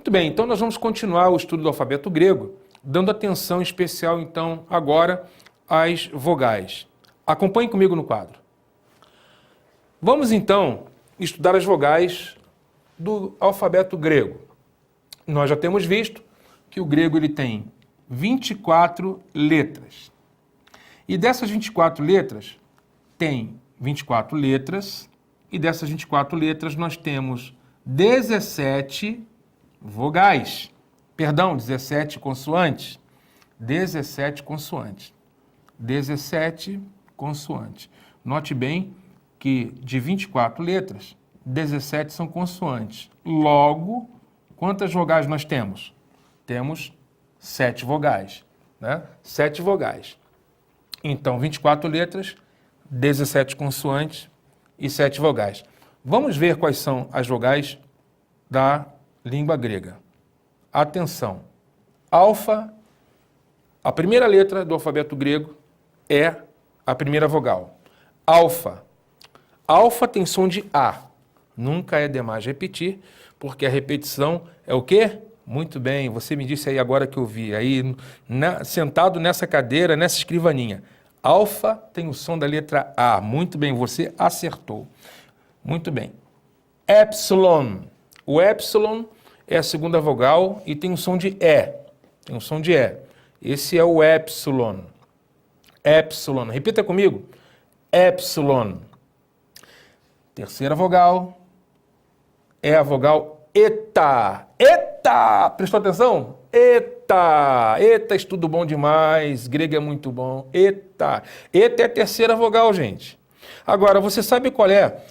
Muito bem, então nós vamos continuar o estudo do alfabeto grego, dando atenção especial, então, agora às vogais. Acompanhe comigo no quadro. Vamos, então, estudar as vogais do alfabeto grego. Nós já temos visto que o grego ele tem 24 letras. E dessas 24 letras, tem 24 letras, e dessas 24 letras nós temos 17 vogais. Perdão, 17 consoantes. 17 consoantes. 17 consoantes. Note bem que de 24 letras, 17 são consoantes. Logo, quantas vogais nós temos? Temos 7 vogais, né? 7 vogais. Então, 24 letras, 17 consoantes e 7 vogais. Vamos ver quais são as vogais da língua grega. Atenção. Alfa, a primeira letra do alfabeto grego é a primeira vogal. Alfa. Alfa tem som de A. Nunca é demais repetir, porque a repetição é o quê? Muito bem, você me disse aí agora que eu vi, aí sentado nessa cadeira, nessa escrivaninha. Alfa tem o som da letra A. Muito bem, você acertou. Muito bem. Epsilon. O epsilon é a segunda vogal e tem o som de E. Tem o som de E. Esse é o epsilon. Epsilon. Repita comigo. Epsilon. Terceira vogal é a vogal eta. Eta! Prestou atenção? Eta! Eta, estudo bom demais. Grego é muito bom. Eta. Eta é a terceira vogal, gente. Agora, você sabe qual é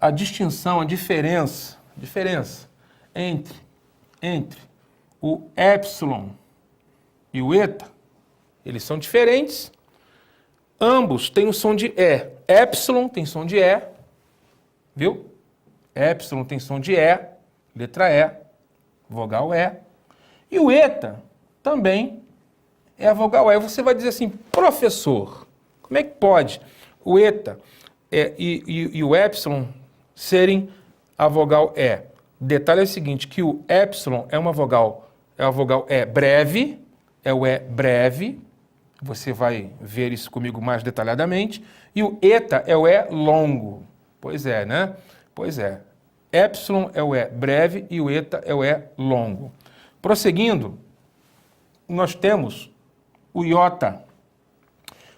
a distinção, a diferença entre o epsilon e o eta? Eles são diferentes. Ambos têm o som de E. Epsilon tem som de E. Viu? Epsilon tem som de E. Letra E. Vogal E. E o eta também é a vogal E. Você vai dizer assim, professor, como é que pode o eta e o epsilon serem a vogal E? O detalhe é o seguinte, que o epsilon é a vogal E breve, é o E breve, você vai ver isso comigo mais detalhadamente, e o eta é o E longo. Pois é, né? Pois é. Epsilon é o E breve e o eta é o E longo. Prosseguindo, nós temos o iota.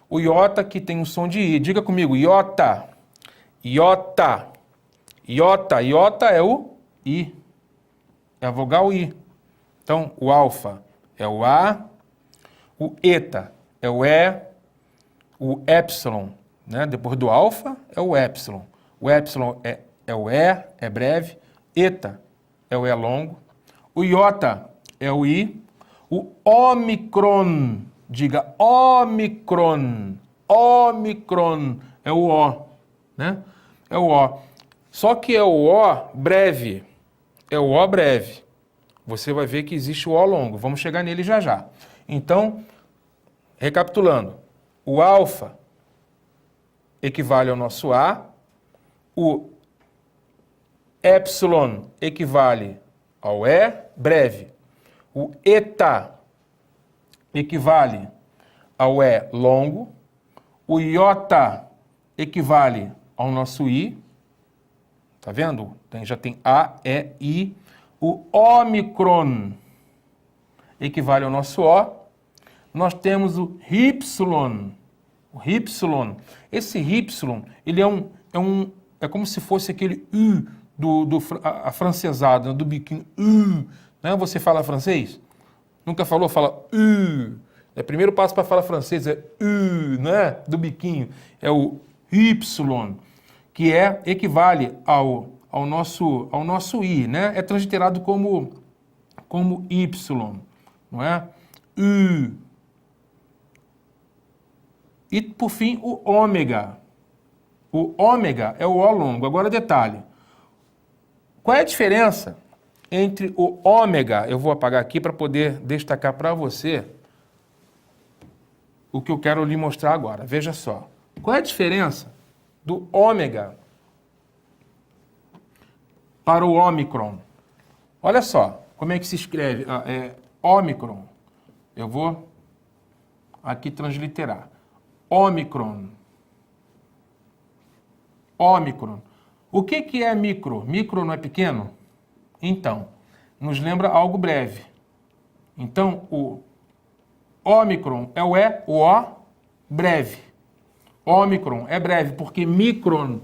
O iota que tem o som de I. Diga comigo, iota. Iota. Iota. Iota é o I. É a vogal I. Então, o alfa é o A. O eta é o E. O epsilon, né? Depois do alfa, é o epsilon. O epsilon é o E, é breve. Eta é o E longo. O iota é o I. O ômicron, diga ômicron. Ômicron é o O, né? É o O. Só que é o O breve. É o O breve. Você vai ver que existe o O longo. Vamos chegar nele já já. Então, recapitulando. O alfa equivale ao nosso A. O epsilon equivale ao E breve. O eta equivale ao E longo. O iota equivale ao nosso I. Tá vendo? Já tem A, E, I. O ômicron equivale ao nosso O. Nós temos o Y. O Y. Esse Y, ele é como se fosse aquele U afrancesado, do biquinho. Né? Você fala francês? Nunca falou? Fala U. O primeiro passo para falar francês é U, né? Do biquinho. É o Y, que equivale ao nosso I, né? É transliterado como Y, não é? U. E, por fim, o ômega. O ômega é o O longo. Agora, detalhe. Qual é a diferença entre o ômega? Eu vou apagar aqui para poder destacar para você o que eu quero lhe mostrar agora. Veja só. Qual é a diferença do ômega para o ômicron? Olha só. Como é que se escreve? Ômicron. Eu vou aqui transliterar. Ômicron. Ômicron. O que é micro? Micro não é pequeno? Então, nos lembra algo breve. Então, o Ômicron é o O breve. Ômicron é breve, porque micron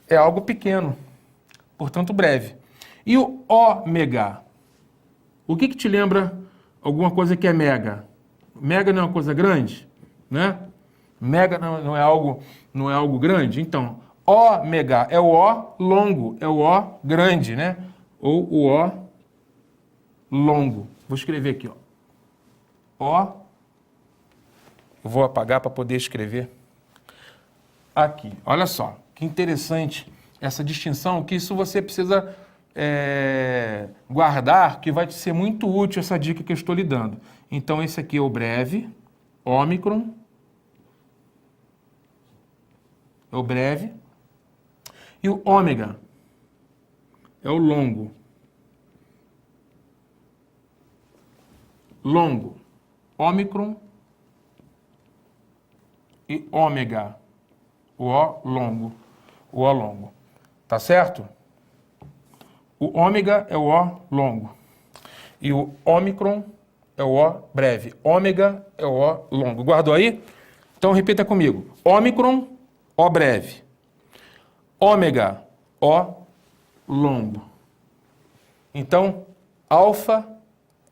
é algo pequeno, portanto breve. E o ômega? O que te lembra alguma coisa que é mega? Mega não é uma coisa grande, né? Mega não é algo grande. Então, ômega é o O longo, é o O grande, né? Ou o O longo. Vou escrever aqui, ó. O. Eu vou apagar para poder escrever. Aqui, olha só, que interessante essa distinção, que isso você precisa guardar, que vai te ser muito útil essa dica que eu estou lhe dando. Então, esse aqui é o breve, ômicron, é o breve, e o ômega é o longo. Longo, ômicron e ômega, o O longo, o O longo. Tá certo? O ômega é o O longo. E o ômicron é o O breve. Ômega é o O longo. Guardou aí? Então repita comigo. Ômicron, O breve. Ômega, O longo. Então, alfa,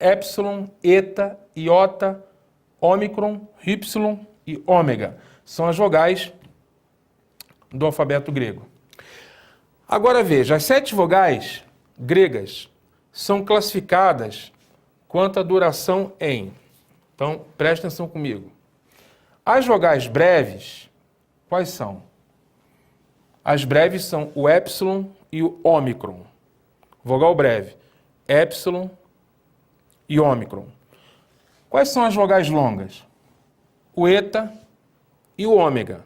épsilon, eta, iota, ômicron, y e ômega. São as vogais do alfabeto grego. Agora veja, as 7 vogais gregas são classificadas quanto à duração em. Então, presta atenção comigo. As vogais breves, quais são? As breves são o épsilon e o ômicron. Vogal breve, épsilon e ômicron. Quais são as vogais longas? O eta e o ômega.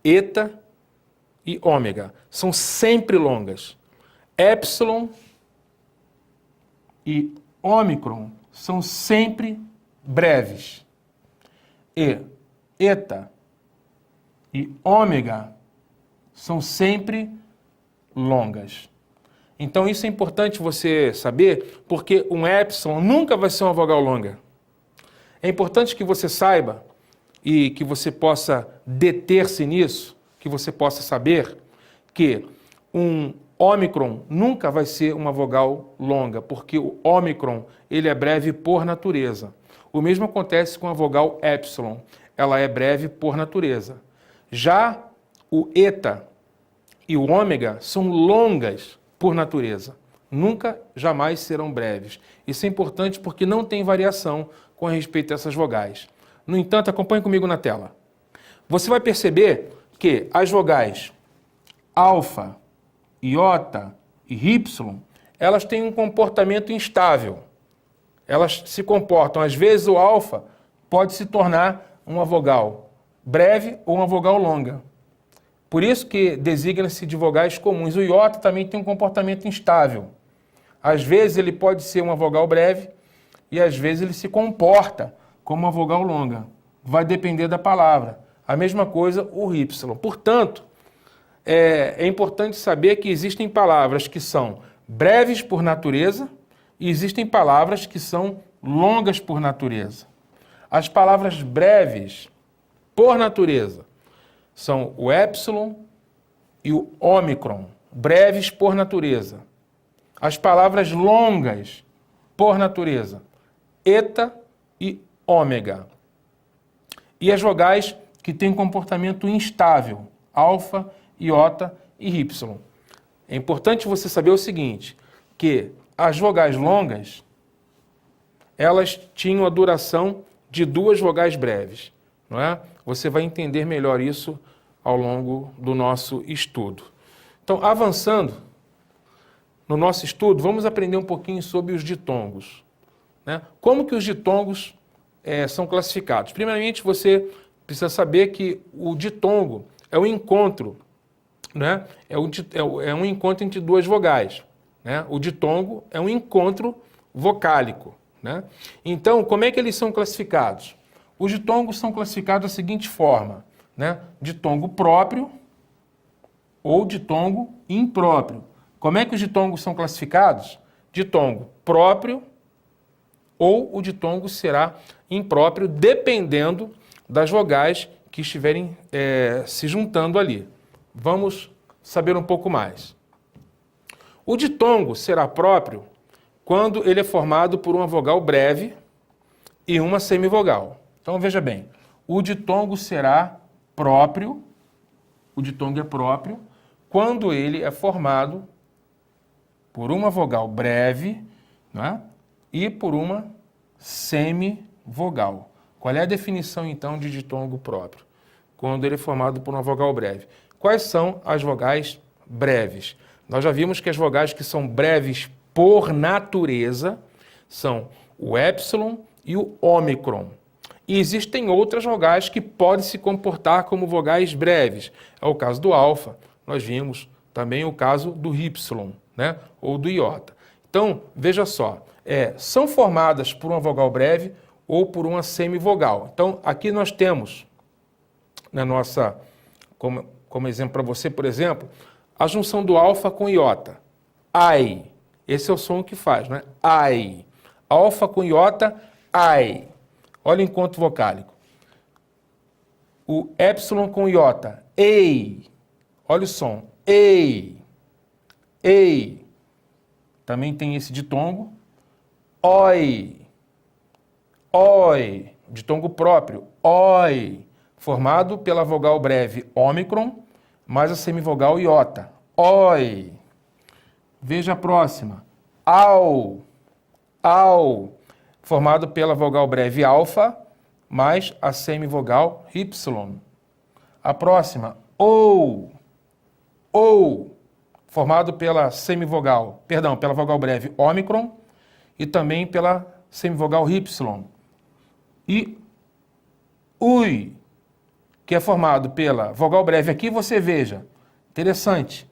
Eta e ômega. São sempre longas. Épsilon e ômicron são sempre breves. E eta e ômega são sempre longas. Então isso é importante você saber, porque um épsilon nunca vai ser uma vogal longa. É importante que você saiba e que você possa deter-se nisso, que você possa saber que um ômicron nunca vai ser uma vogal longa, porque o ômicron ele é breve por natureza. O mesmo acontece com a vogal épsilon, ela é breve por natureza. Já o eta e o ômega são longas por natureza. Nunca, jamais serão breves. Isso é importante porque não tem variação com respeito a essas vogais. No entanto, acompanhe comigo na tela. Você vai perceber que as vogais alfa, iota e y, elas têm um comportamento instável. Elas se comportam, às vezes o alfa pode se tornar uma vogal breve ou uma vogal longa. Por isso que designa-se de vogais comuns. O iota também tem um comportamento instável. Às vezes ele pode ser uma vogal breve e às vezes ele se comporta como uma vogal longa. Vai depender da palavra. A mesma coisa o y. Portanto, é importante saber que existem palavras que são breves por natureza e existem palavras que são longas por natureza. As palavras breves por natureza são o épsilon e o ômicron, breves por natureza. As palavras longas por natureza, eta e ômega. E as vogais que têm comportamento instável, alfa, iota e y. É importante você saber o seguinte, que as vogais longas, elas tinham a duração de 2 vogais breves, não é? Você vai entender melhor isso ao longo do nosso estudo. Então, avançando no nosso estudo, vamos aprender um pouquinho sobre os ditongos, né? Como que os ditongos são classificados? Primeiramente, você precisa saber que o ditongo é um encontro, né? É um encontro entre 2 vogais, né? O ditongo é um encontro vocálico, né? Então, como é que eles são classificados? Os ditongos são classificados da seguinte forma, né? Ditongo próprio ou ditongo impróprio. Como é que os ditongos são classificados? Ditongo próprio ou o ditongo será impróprio, dependendo das vogais que estiverem se juntando ali. Vamos saber um pouco mais. O ditongo será próprio quando ele é formado por uma vogal breve e uma semivogal. Então, veja bem, o ditongo será próprio, o ditongo é próprio, quando ele é formado por uma vogal breve, né, e por uma semivogal. Qual é a definição, então, de ditongo próprio? Quando ele é formado por uma vogal breve. Quais são as vogais breves? Nós já vimos que as vogais que são breves por natureza são o épsilon e o ômicron. E existem outras vogais que podem se comportar como vogais breves. É o caso do alfa. Nós vimos também o caso do Y, né? Ou do iota. Então, veja só, são formadas por uma vogal breve ou por uma semivogal. Então, aqui nós temos, na nossa, como exemplo para você, por exemplo, a junção do alfa com iota. Ai. Esse é o som que faz, né? Ai. Alfa com iota, ai. Olha o encontro vocálico. O épsilon com iota, ei. Olha o som, ei. Ei. Também tem esse ditongo. Oi. Oi. Ditongo próprio, oi. Formado pela vogal breve ômicron, mais a semivogal iota. Oi. Veja a próxima. Au. Au. Formado pela vogal breve alfa, mais a semivogal y. A próxima. Ou. Ou. Formado pela semivogal, pela vogal breve ômicron e também pela semivogal y. E ui, que é formado pela vogal breve. Aqui você veja, interessante,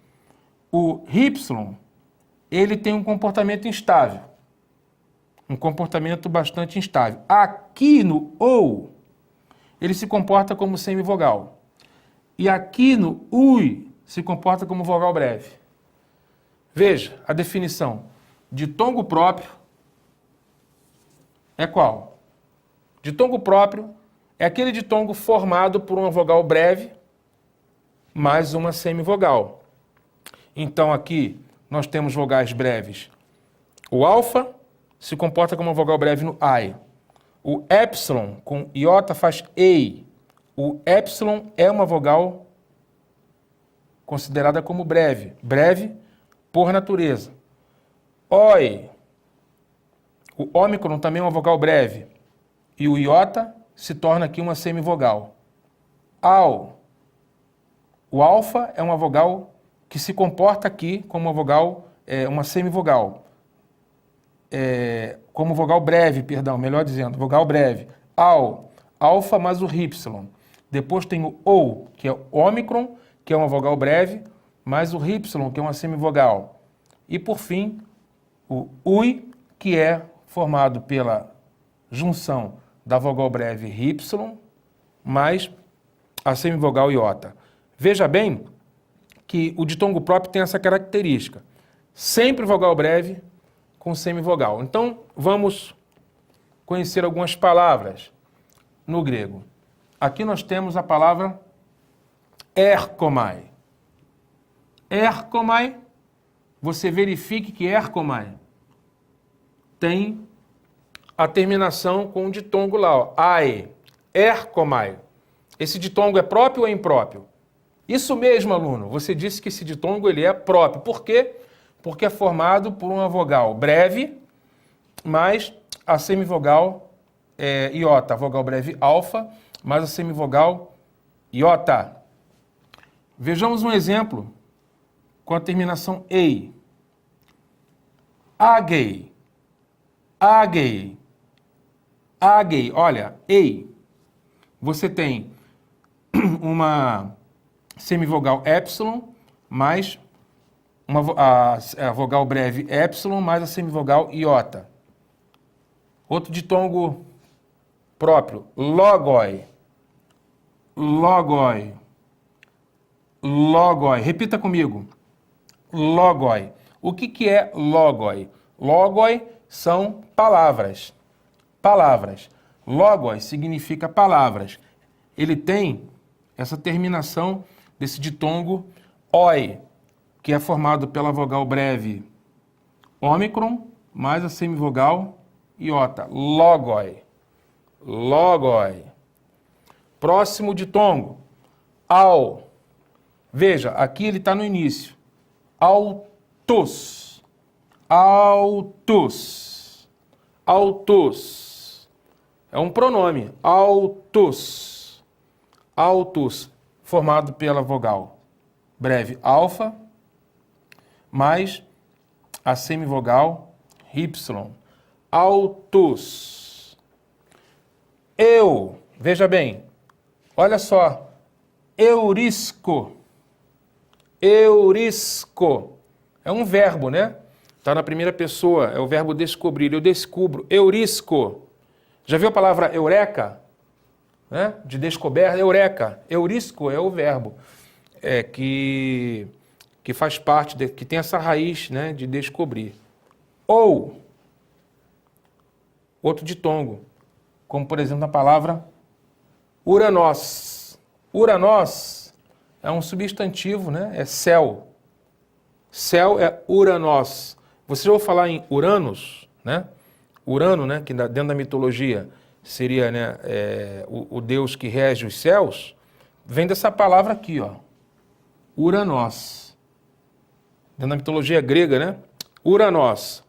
o y, ele tem um comportamento instável, um comportamento bastante instável. Aqui no ou, ele se comporta como semivogal. E aqui no ui, se comporta como vogal breve. Veja a definição. Ditongo próprio é qual? Ditongo próprio é aquele ditongo formado por uma vogal breve mais uma semivogal. Então aqui nós temos vogais breves. O alfa se comporta como uma vogal breve no ai. O épsilon com iota faz ei. O épsilon é uma vogal considerada como breve. Breve por natureza. Oi. O ômicron também é uma vogal breve. E o iota se torna aqui uma semivogal. Au. O alfa é uma vogal que se comporta aqui como uma vogal, uma semivogal. Como vogal breve, perdão, melhor dizendo, vogal breve. Au. Alfa mais o y. Depois tem o ou, que é o ômicron, que é uma vogal breve, mais o y, que é uma semivogal. E, por fim, o ui, que é formado pela junção da vogal breve y mais a semivogal iota. Veja bem que o ditongo próprio tem essa característica. Sempre vogal breve com semivogal. Então, vamos conhecer algumas palavras no grego. Aqui nós temos a palavra erkomai. Erkomai, você verifique que erkomai tem a terminação com o ditongo lá, ó, ae, erkomai. Esse ditongo é próprio ou é impróprio? Isso mesmo, aluno, você disse que esse ditongo ele é próprio. Por quê? Porque é formado por uma vogal breve, mais a semivogal iota, a vogal breve alfa, mais a semivogal iota. Vejamos um exemplo com a terminação ei. Agei, agei, agei. Olha, ei, você tem uma semivogal épsilon mais a vogal breve épsilon mais a semivogal iota. Outro ditongo próprio, logoi. Logoi. Logoi. Repita comigo. Logoi. O que é logoi? Logoi são palavras. Palavras. Logoi significa palavras. Ele tem essa terminação desse ditongo oi, que é formado pela vogal breve ômicron, mais a semivogal iota. Logoi. Logoi. Próximo ditongo. Au. Veja, aqui ele está no início. Autos. Autos. Autos. É um pronome. Autos. Autos. Formado pela vogal breve alfa, mais a semivogal y. Autos. Eu. Veja bem. Olha só. Eurisco. Eurisco. É um verbo, né? Está na primeira pessoa. É o verbo descobrir. Eu descubro. Eurisco. Já viu a palavra eureka? Né? De descoberta. Eureka. Eurisco é o verbo que faz parte, que tem essa raiz, né, de descobrir. Ou outro ditongo, como por exemplo a palavra Uranós. Uranós é um substantivo, né? É céu. Céu é Uranós. Você já ouviu falar em Uranus, né? Urano, né? Que dentro da mitologia seria, né, o deus que rege os céus. Vem dessa palavra aqui, ó. Uranós. Dentro da mitologia grega, né? Uranós,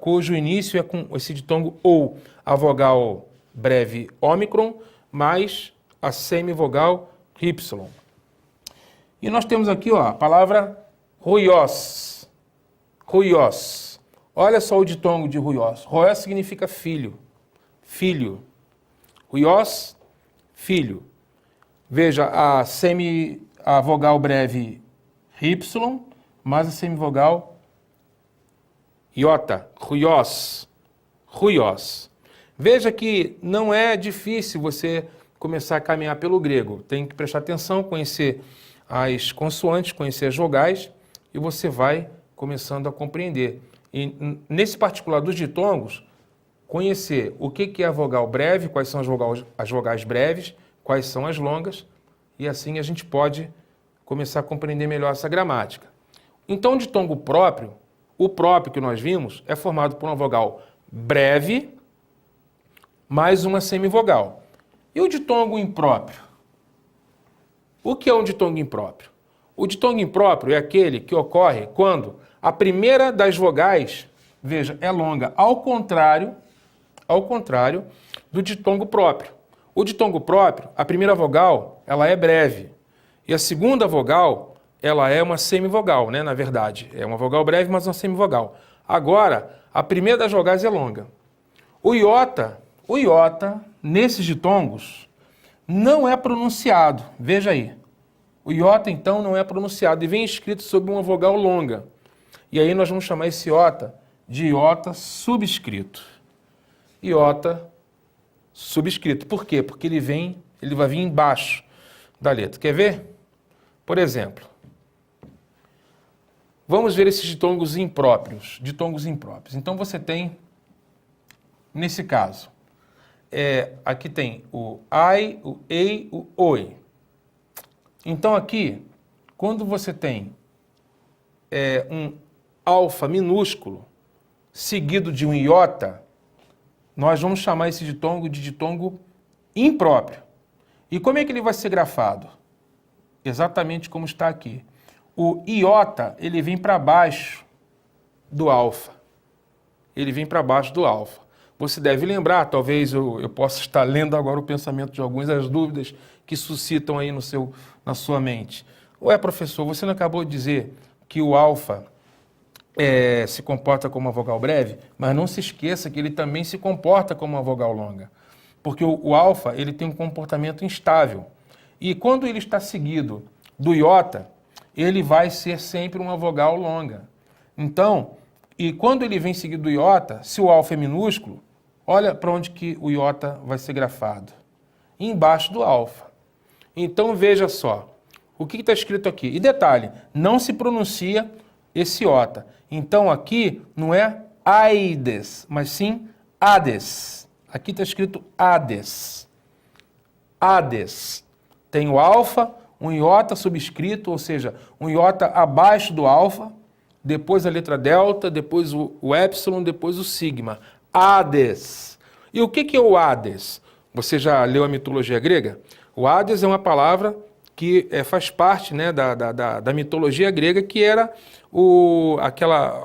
cujo início é com esse ditongo ou, a vogal breve ômicron, mais a semivogal y. E nós temos aqui, ó, a palavra ruiós. Ruiós. Olha só o ditongo de ruiós. Ruiós significa filho. Filho. Ruiós, filho. Veja, a vogal breve y, mais a semivogal iota. Ruiós. Ruiós. Veja que não é difícil você começar a caminhar pelo grego. Tem que prestar atenção, conhecer as consoantes, conhecer as vogais, e você vai começando a compreender. E nesse particular dos ditongos, conhecer o que é a vogal breve, quais são as vogais breves, quais são as longas, e assim a gente pode começar a compreender melhor essa gramática. Então, o ditongo próprio, o próprio que nós vimos, é formado por uma vogal breve, mais uma semivogal. E o ditongo impróprio? O que é um ditongo impróprio? O ditongo impróprio é aquele que ocorre quando a primeira das vogais, veja, é longa, ao contrário do ditongo próprio. O ditongo próprio, a primeira vogal, ela é breve. E a segunda vogal, ela é uma semivogal, né? Na verdade, é uma vogal breve, mas uma semivogal. Agora, a primeira das vogais é longa. O iota, nesses ditongos, não é pronunciado. Veja aí. O iota, então, não é pronunciado e vem escrito sobre uma vogal longa. E aí nós vamos chamar esse iota de iota subscrito. Iota subscrito. Por quê? Porque ele vai vir embaixo da letra. Quer ver? Por exemplo, vamos ver esses ditongos impróprios. Então você tem, nesse caso, aqui tem o ai, o ei, o oi. Então aqui, quando você tem um alfa minúsculo seguido de um iota, nós vamos chamar esse ditongo de ditongo impróprio. E como é que ele vai ser grafado? Exatamente como está aqui. O iota, ele vem para baixo do alfa. Ele vem para baixo do alfa. Você deve lembrar, talvez eu possa estar lendo agora o pensamento de alguns, as dúvidas que suscitam aí na sua mente. Ué, professor, você não acabou de dizer que o alfa se comporta como uma vogal breve? Mas não se esqueça que ele também se comporta como uma vogal longa. Porque o alfa, ele tem um comportamento instável. E quando ele está seguido do iota, ele vai ser sempre uma vogal longa. Então, E quando ele vem seguido do iota, se o alfa é minúsculo, olha para onde que o iota vai ser grafado. Embaixo do alfa. Então veja só, o que está escrito aqui? E detalhe, não se pronuncia esse iota. Então aqui não é aides, mas sim ades. Aqui está escrito ades. Ades. Tem o alfa, um iota subscrito, ou seja, um iota abaixo do alfa, depois a letra delta, depois o épsilon, depois o sigma. Hades. E o que é o Hades? Você já leu a mitologia grega? O Hades é uma palavra que faz parte, né, da mitologia grega, que era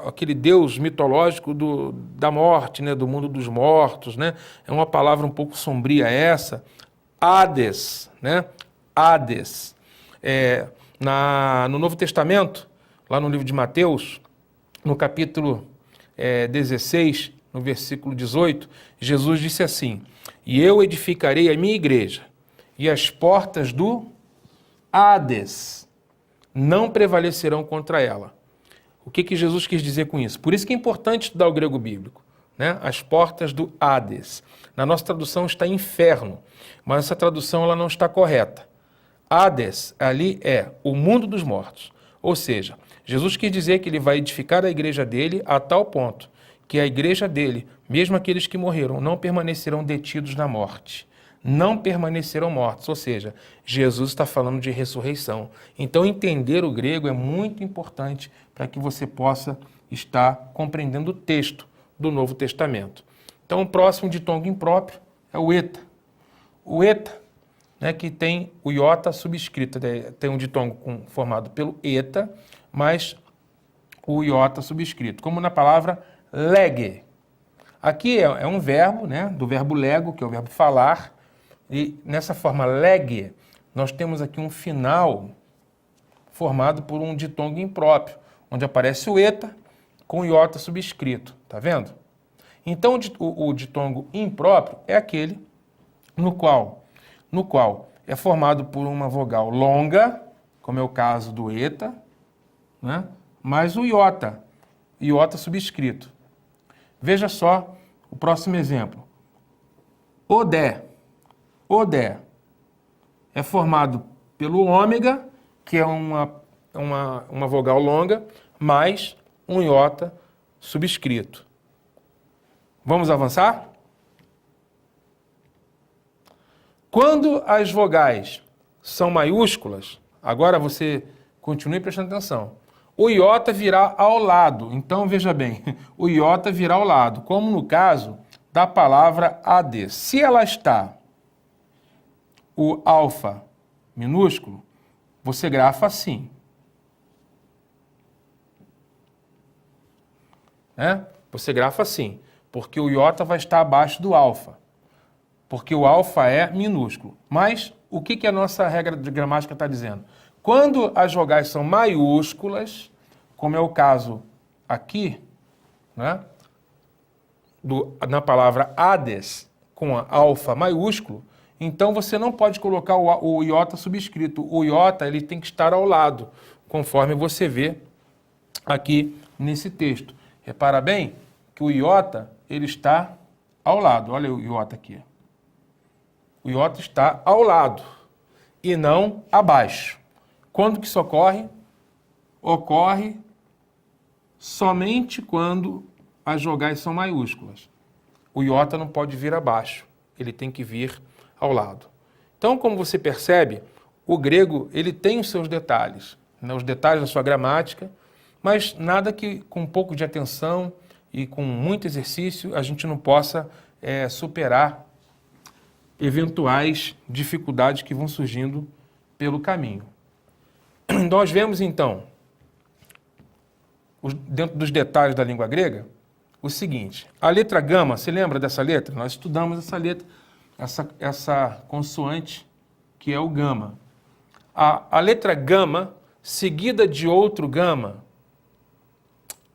aquele deus mitológico da morte, né, do mundo dos mortos. Né? É uma palavra um pouco sombria essa. Hades, né? Hades. No Novo Testamento, lá no livro de Mateus, no capítulo 16, no versículo 18, Jesus disse assim: e eu edificarei a minha igreja, e as portas do Hades não prevalecerão contra ela. O que Jesus quis dizer com isso? Por isso que é importante estudar o grego bíblico, né? As portas do Hades. Na nossa tradução está inferno, mas essa tradução ela não está correta. Hades ali é o mundo dos mortos. Ou seja, Jesus quis dizer que ele vai edificar a igreja dele a tal ponto que a igreja dele, mesmo aqueles que morreram, não permanecerão detidos na morte. Não permanecerão mortos. Ou seja, Jesus está falando de ressurreição. Então, entender o grego é muito importante para que você possa estar compreendendo o texto do Novo Testamento. Então, o próximo ditongo impróprio é o eta. O eta, né, que tem o iota subscrito, tem um ditongo formado pelo eta, mais o iota subscrito, como na palavra lege. Aqui é um verbo, né, do verbo lego, que é o verbo falar, e nessa forma lege, nós temos aqui um final formado por um ditongo impróprio, onde aparece o eta com o iota subscrito, tá vendo? Então o ditongo impróprio é aquele no qual é formado por uma vogal longa, como é o caso do eta, né? Mais o iota subscrito. Veja só o próximo exemplo. Odé. Odé é formado pelo ômega, que é uma vogal longa, mais um iota subscrito. Vamos avançar? Quando as vogais são maiúsculas, agora você continue prestando atenção, o iota virá ao lado. Então, veja bem, o iota virá ao lado, como no caso da palavra AD. Se ela está o alfa minúsculo, você grafa assim. Né? Você grafa assim, porque o iota vai estar abaixo do alfa, porque o alfa é minúsculo. Mas o que a nossa regra de gramática está dizendo? Quando as vogais são maiúsculas, como é o caso aqui, né, na palavra Hades, com a alfa maiúsculo, então você não pode colocar o iota subscrito. O iota ele tem que estar ao lado, conforme você vê aqui nesse texto. Repara bem que o iota ele está ao lado. Olha o iota aqui. O iota está ao lado e não abaixo. Quando que isso ocorre? Ocorre somente quando as vogais são maiúsculas. O iota não pode vir abaixo, ele tem que vir ao lado. Então, como você percebe, o grego ele tem os seus detalhes, né, os detalhes da sua gramática, mas nada que com um pouco de atenção e com muito exercício a gente não possa superar eventuais dificuldades que vão surgindo pelo caminho. Nós vemos então, dentro dos detalhes da língua grega, o seguinte: a letra gama, você lembra dessa letra? Nós estudamos essa letra, essa consoante que é o gama. A letra gama, seguida de outro gama,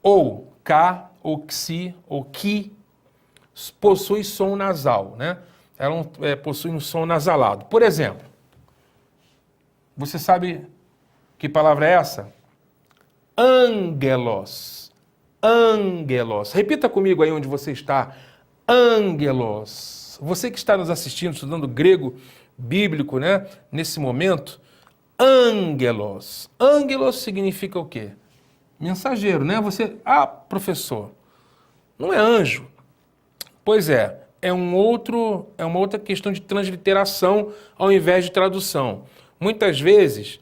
ou K, ou Xi, ou Ki, possui som nasal, né? Ela possui um som nasalado. Por exemplo, você sabe que palavra é essa? Angelos. Angelos. Repita comigo aí onde você está. Angelos. Você que está nos assistindo, estudando grego bíblico, né? Nesse momento, angelos. Angelos significa o quê? Mensageiro, né? Você, professor, não é anjo. Pois é, é uma outra questão de transliteração ao invés de tradução. Muitas vezes,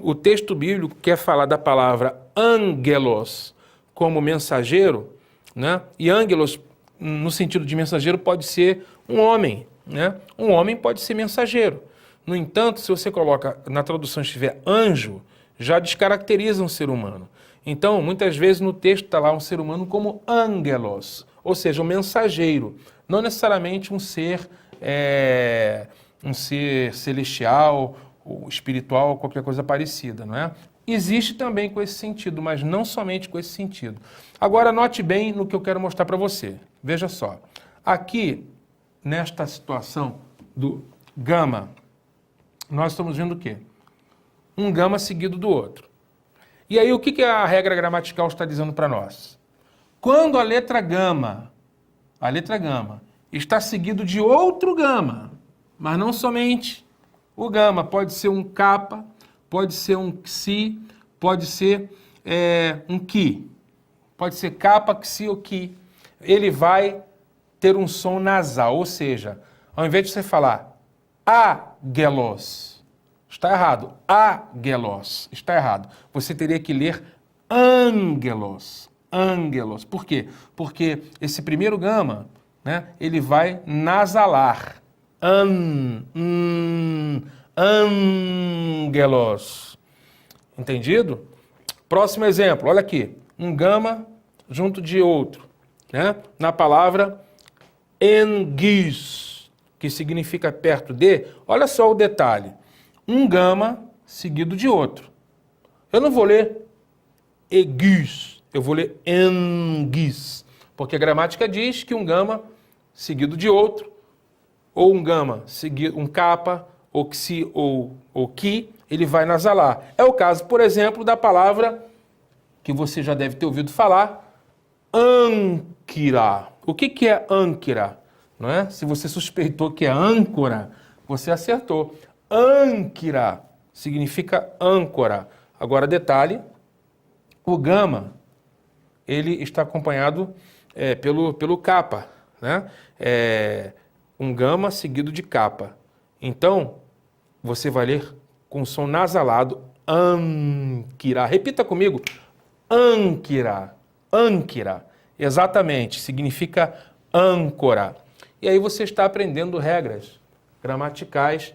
o texto bíblico quer falar da palavra angelos como mensageiro, né? E angelos, no sentido de mensageiro, pode ser um homem, né? Um homem pode ser mensageiro. No entanto, se você coloca, na tradução estiver anjo, já descaracteriza um ser humano. Então, muitas vezes no texto está lá um ser humano como angelos, ou seja, um mensageiro, não necessariamente um ser celestial, ou espiritual, qualquer coisa parecida, não é? Existe também com esse sentido, mas não somente com esse sentido. Agora, note bem no que eu quero mostrar para você. Veja só. Aqui, nesta situação do gama, nós estamos vendo o quê? Um gama seguido do outro. E aí, o que a regra gramatical está dizendo para nós? Quando a letra gama está seguido de outro gama, mas não somente o gama, pode ser um kappa, pode ser um xi, pode ser um ki, pode ser kappa, xi ou ki. Ele vai ter um som nasal, ou seja, ao invés de você falar agelos, está errado, agelos, está errado. Você teria que ler angelos, angelos. Por quê? Porque esse primeiro gama, né, ele vai nasalar. Angelos. Entendido? Próximo exemplo, olha aqui. Um gama junto de outro, né? Na palavra engis, que significa perto de. Olha só o detalhe. Um gama seguido de outro. Eu não vou ler egis, eu vou ler engis, porque a gramática diz que um gama seguido de outro, ou um gama seguido, um kappa, ou xi, ou ki, ele vai nasalar. É o caso, por exemplo, da palavra que você já deve ter ouvido falar, ânquira. O que é ânquira? Não é? Se você suspeitou que é âncora, você acertou. Ânquira significa âncora. Agora, detalhe, o gama, ele está acompanhado pelo kappa, né? Um gama seguido de kappa. Então, você vai ler com som nasalado, ânquira. Repita comigo, ânquira, ânquira. Exatamente, significa âncora. E aí você está aprendendo regras gramaticais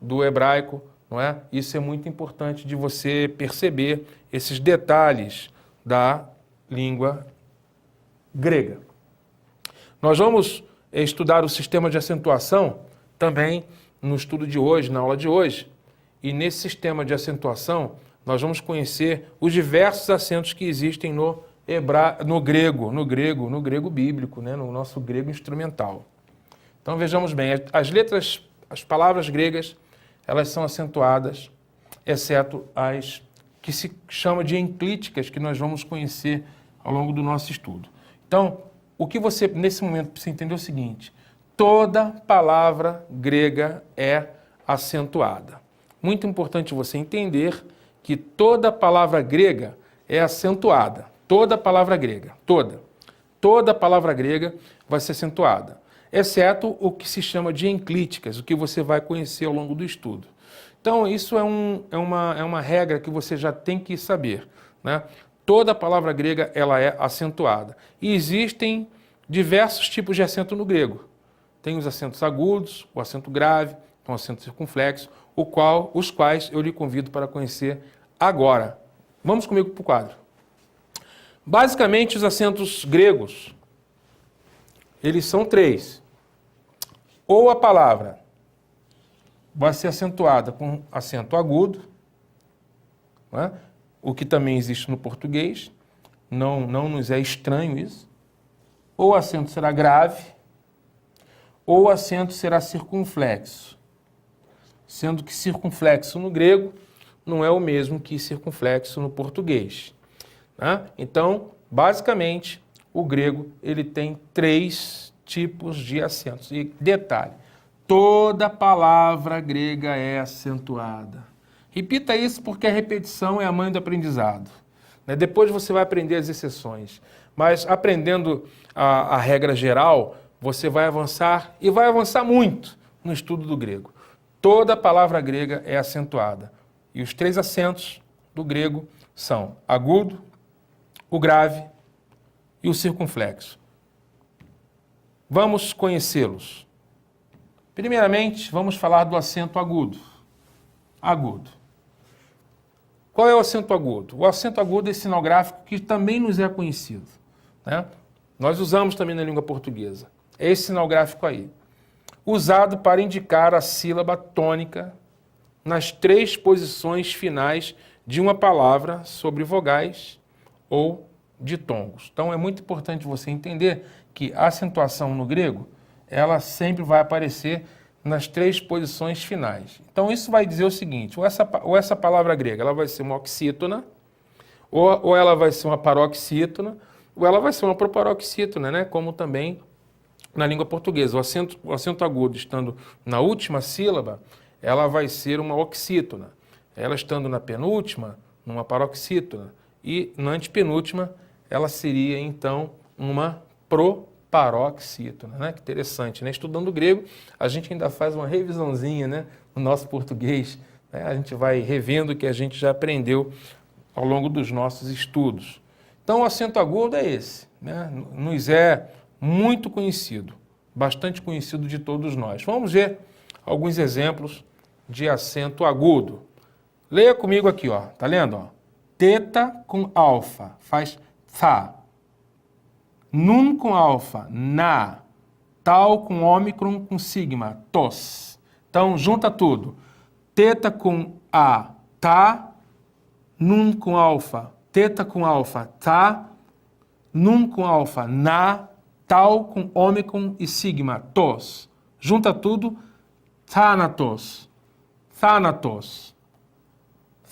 do hebraico, não é? Isso é muito importante de você perceber esses detalhes da língua grega. Nós vamos estudar o sistema de acentuação também no estudo de hoje, na aula de hoje. E nesse sistema de acentuação, nós vamos conhecer os diversos acentos que existem no grego bíblico, né? No nosso grego instrumental. Então vejamos bem, as palavras gregas, elas são acentuadas, exceto as que se chama de enclíticas, que nós vamos conhecer ao longo do nosso estudo. Então, o que você, nesse momento, precisa entender é o seguinte: toda palavra grega é acentuada. Muito importante você entender que toda palavra grega é acentuada. Toda palavra grega, toda palavra grega vai ser acentuada, exceto o que se chama de enclíticas, o que você vai conhecer ao longo do estudo. Então, isso é uma regra que você já tem que saber, né? Toda palavra grega ela é acentuada. E existem diversos tipos de acento no grego. Tem os acentos agudos, o acento grave, o acento circunflexo, os quais eu lhe convido para conhecer agora. Vamos comigo para o quadro. Basicamente, os acentos gregos, eles são 3. Ou a palavra vai ser acentuada com acento agudo, né? O que também existe no português, não nos é estranho isso. Ou o acento será grave, ou o acento será circunflexo, sendo que circunflexo no grego não é o mesmo que circunflexo no português. Né? Então, basicamente, o grego ele tem 3 tipos de acentos. E detalhe, toda palavra grega é acentuada. Repita isso porque a repetição é a mãe do aprendizado. Depois você vai aprender as exceções. Mas aprendendo a regra geral, você vai avançar e vai avançar muito no estudo do grego. Toda palavra grega é acentuada. E os 3 acentos do grego são agudo, o grave e o circunflexo. Vamos conhecê-los. Primeiramente, vamos falar do acento agudo. Agudo. Qual é o acento agudo? O acento agudo é sinográfico que também nos é conhecido, né? Nós usamos também na língua portuguesa. É esse sinográfico aí. Usado para indicar a sílaba tônica nas 3 posições finais de uma palavra sobre vogais ou ditongos. Então é muito importante você entender que a acentuação no grego, ela sempre vai aparecer nas 3 posições finais. Então isso vai dizer o seguinte, ou essa palavra grega ela vai ser uma oxítona, ou ela vai ser uma paroxítona, ou ela vai ser uma proparoxítona, né? Como também na língua portuguesa. O acento agudo estando na última sílaba, ela vai ser uma oxítona. Ela estando na penúltima, uma paroxítona. E na antepenúltima, ela seria então uma proparoxítona, né? Que interessante, né? Estudando grego, a gente ainda faz uma revisãozinha, né? No nosso português, né? A gente vai revendo o que a gente já aprendeu ao longo dos nossos estudos. Então, o acento agudo é esse, né? Nos é muito conhecido, bastante conhecido de todos nós. Vamos ver alguns exemplos de acento agudo. Leia comigo aqui, ó. Tá lendo, ó? Teta com alfa faz tha. Nun com alfa, na. Tal com ômicron com sigma, tos. Então, junta tudo. Teta com a, tá. Nun com alfa, teta com alfa, tá. Nun com alfa, na. Tal com ômicron e sigma, tos. Junta tudo. Thanatos. Thanatos.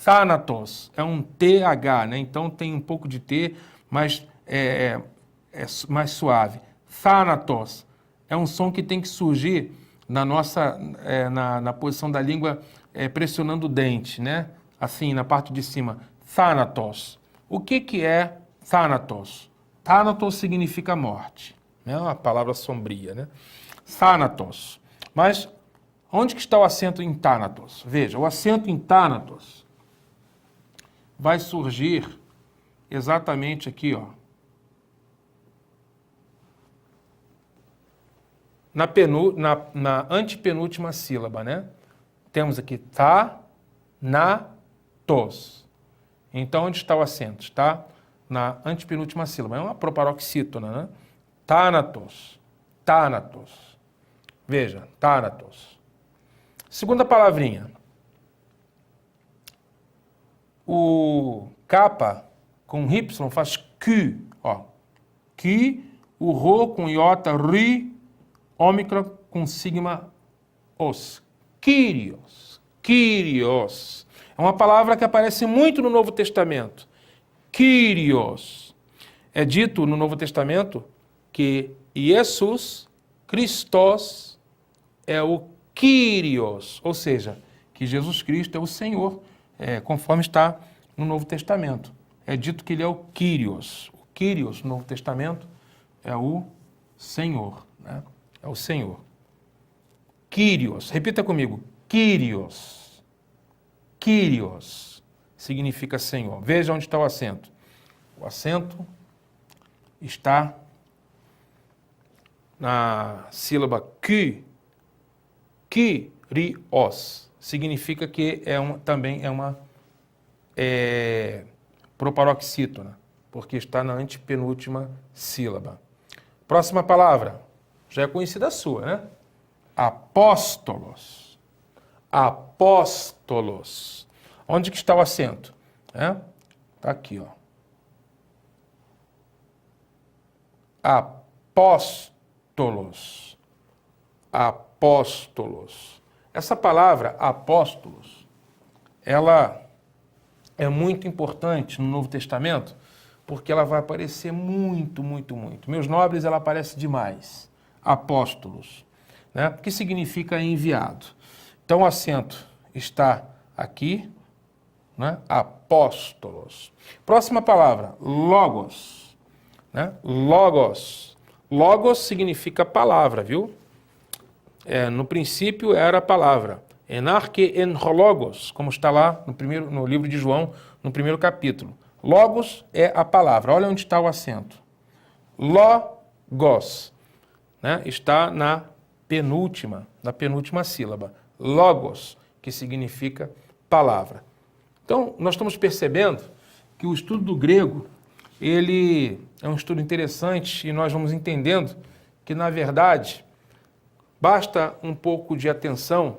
Thanatos. É um TH, né? Então tem um pouco de T, mas é mais suave. Thanatos. É um som que tem que surgir na nossa, na posição da língua, pressionando o dente, né? Assim, na parte de cima. Thanatos. O que é Thanatos? Thanatos significa morte. É uma palavra sombria, né? Thanatos. Mas onde que está o acento em Thanatos? Veja, o acento em Thanatos vai surgir exatamente aqui, ó. Na antepenúltima sílaba, né? Temos aqui tá, na, tos. Então, onde está o acento? Está na antepenúltima sílaba. É uma proparoxítona, né? Thanatos. Thanatos. Veja, Thanatos. Segunda palavrinha. O capa com Y faz Q, ó. Q, o Rho com iota, Ri, ômicron com sigma, os. Kyrios. Kyrios. É uma palavra que aparece muito no Novo Testamento. Kyrios. É dito no Novo Testamento que Jesus Christos é o Kyrios, ou seja, que Jesus Cristo é o Senhor, conforme está no Novo Testamento. É dito que ele é o Kyrios. O Kyrios no Novo Testamento é o Senhor, né? É o Senhor. Kyrios. Repita comigo. Kyrios. Kyrios significa Senhor. Veja onde está o acento. O acento está na sílaba Q. Kyrios. Significa que também é uma proparoxítona, porque está na antepenúltima sílaba. Próxima palavra. Já é conhecida a sua, né? Apóstolos. Apóstolos. Onde que está o acento? Está aqui, ó. Apóstolos. Apóstolos. Essa palavra, apóstolos, ela é muito importante no Novo Testamento, porque ela vai aparecer muito, muito, muito. Meus nobres, ela aparece demais. Apóstolos, né? Que significa enviado. Então, o acento está aqui, né? Apóstolos. Próxima palavra, logos, né? Logos. Logos significa palavra, viu? No princípio era a palavra. Enarque en logos, como está lá no livro de João, no primeiro capítulo. Logos é a palavra. Olha onde está o acento. Logos, né? Está na penúltima sílaba. Logos, que significa palavra. Então, nós estamos percebendo que o estudo do grego, ele é um estudo interessante e nós vamos entendendo que, na verdade, basta um pouco de atenção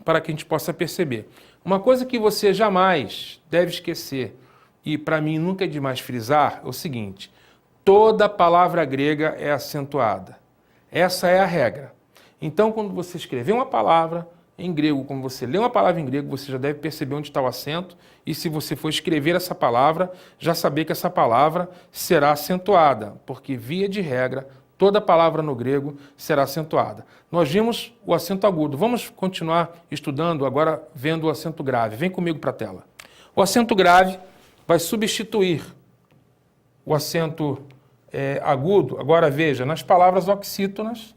para que a gente possa perceber. Uma coisa que você jamais deve esquecer, e para mim nunca é demais frisar, é o seguinte: toda palavra grega é acentuada. Essa é a regra. Então, quando você escrever uma palavra em grego, quando você lê uma palavra em grego, você já deve perceber onde está o acento, e se você for escrever essa palavra, já saber que essa palavra será acentuada, porque, via de regra, toda palavra no grego será acentuada. Nós vimos o acento agudo. Vamos continuar estudando agora vendo o acento grave. Vem comigo para a tela. O acento grave vai substituir o acento agudo. Agora veja, nas palavras oxítonas,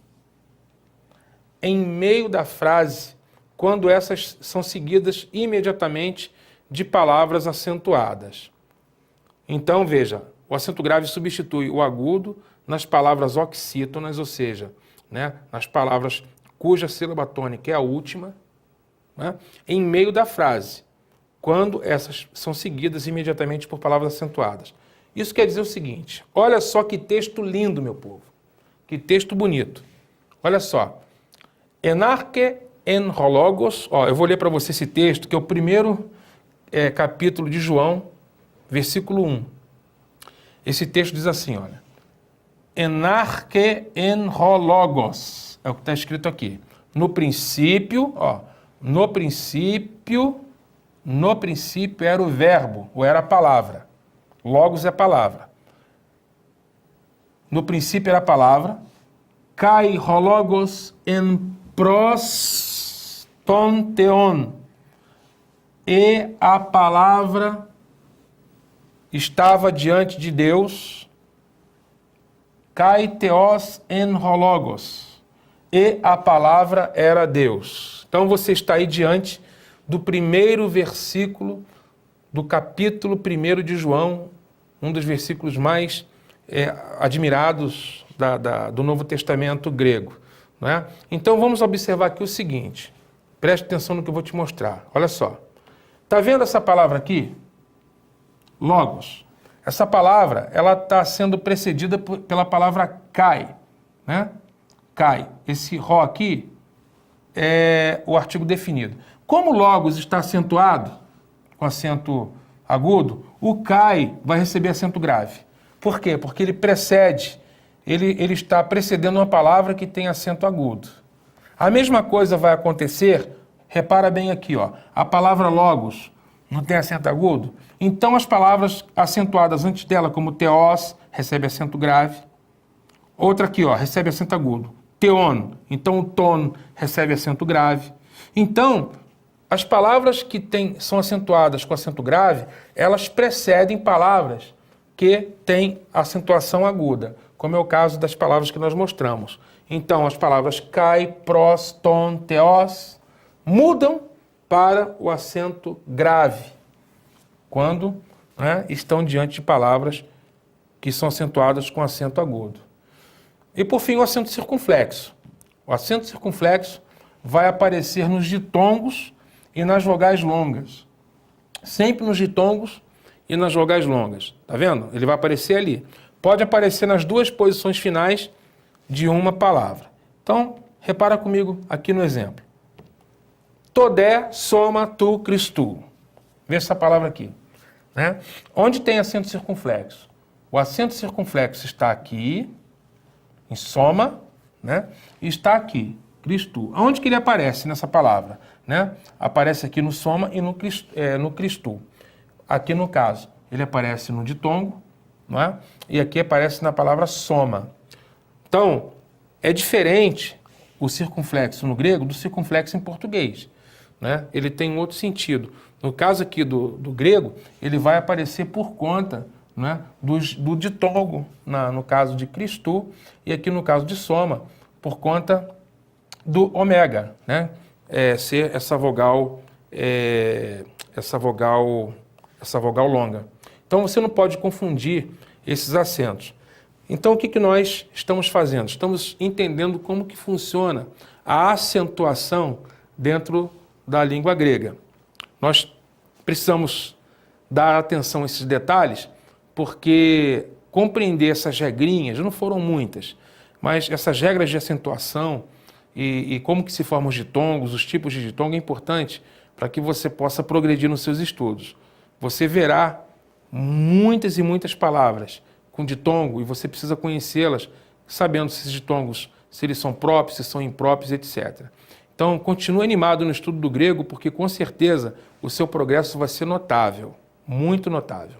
em meio da frase, quando essas são seguidas imediatamente de palavras acentuadas. Então, veja, o acento grave substitui o agudo nas palavras oxítonas, ou seja, né, nas palavras cuja sílaba tônica é a última, né, em meio da frase, quando essas são seguidas imediatamente por palavras acentuadas. Isso quer dizer o seguinte: olha só que texto lindo, meu povo, que texto bonito. Olha só, enarque en logos, eu vou ler para você esse texto, que é o primeiro capítulo de João, versículo 1. Esse texto diz assim, olha, enarque en logos, é o que está escrito aqui. No princípio era o verbo, ou era a palavra. Logos é palavra. No princípio era a palavra. Kai logos en pros ton theon. E a palavra estava diante de Deus. Kai theos en logos. E a palavra era Deus. Então você está aí diante do primeiro versículo do capítulo 1 de João, um dos versículos mais admirados do Novo Testamento grego. Não é? Então vamos observar aqui o seguinte, preste atenção no que eu vou te mostrar, olha só. Está vendo essa palavra aqui? Logos. Essa palavra, ela está sendo precedida pela palavra kai, né? Kai. Esse ró aqui é o artigo definido. Como logos está acentuado, com acento agudo, o kai vai receber acento grave. Por quê? Porque ele precede, ele está precedendo uma palavra que tem acento agudo. A mesma coisa vai acontecer, repara bem aqui, a palavra logos não tem acento agudo? Então as palavras acentuadas antes dela, como theos, recebe acento grave. Outra aqui, recebe acento agudo. Theon, então o ton recebe acento grave. Então, as palavras que são acentuadas com acento grave, elas precedem palavras que têm acentuação aguda, como é o caso das palavras que nós mostramos. Então, as palavras kai, pros, ton, theos mudam para o acento grave, quando estão diante de palavras que são acentuadas com acento agudo. E, por fim, o acento circunflexo. O acento circunflexo vai aparecer nos ditongos e nas vogais longas. Sempre nos ditongos e nas vogais longas. Tá vendo? Ele vai aparecer ali. Pode aparecer nas duas posições finais de uma palavra. Então, repara comigo aqui no exemplo. Todé, soma, tu, Cristo. Vê essa palavra aqui. Né? Onde tem acento circunflexo? O acento circunflexo está aqui, em soma, né? E está aqui, Cristo. Onde que ele aparece nessa palavra? Né? Aparece aqui no soma e no Cristo. Aqui no caso, ele aparece no ditongo não é? E aqui aparece na palavra soma. Então, é diferente o circunflexo no grego do circunflexo em português, né? Ele tem um outro sentido. No caso aqui do grego, ele vai aparecer por conta, né, do ditongo, no caso de Cristo, e aqui no caso de soma, por conta do ômega, né? Ser essa vogal longa. Então você não pode confundir esses acentos. Então o que nós estamos fazendo? Estamos entendendo como que funciona a acentuação dentro da língua grega. Nós precisamos dar atenção a esses detalhes, porque compreender essas regrinhas, não foram muitas, mas essas regras de acentuação e como que se formam os ditongos, os tipos de ditongo, é importante para que você possa progredir nos seus estudos. Você verá muitas e muitas palavras com ditongo e você precisa conhecê-las, sabendo se esses ditongos, se eles são próprios, se são impróprios, etc. Então, continue animado no estudo do grego, porque com certeza o seu progresso vai ser notável, muito notável.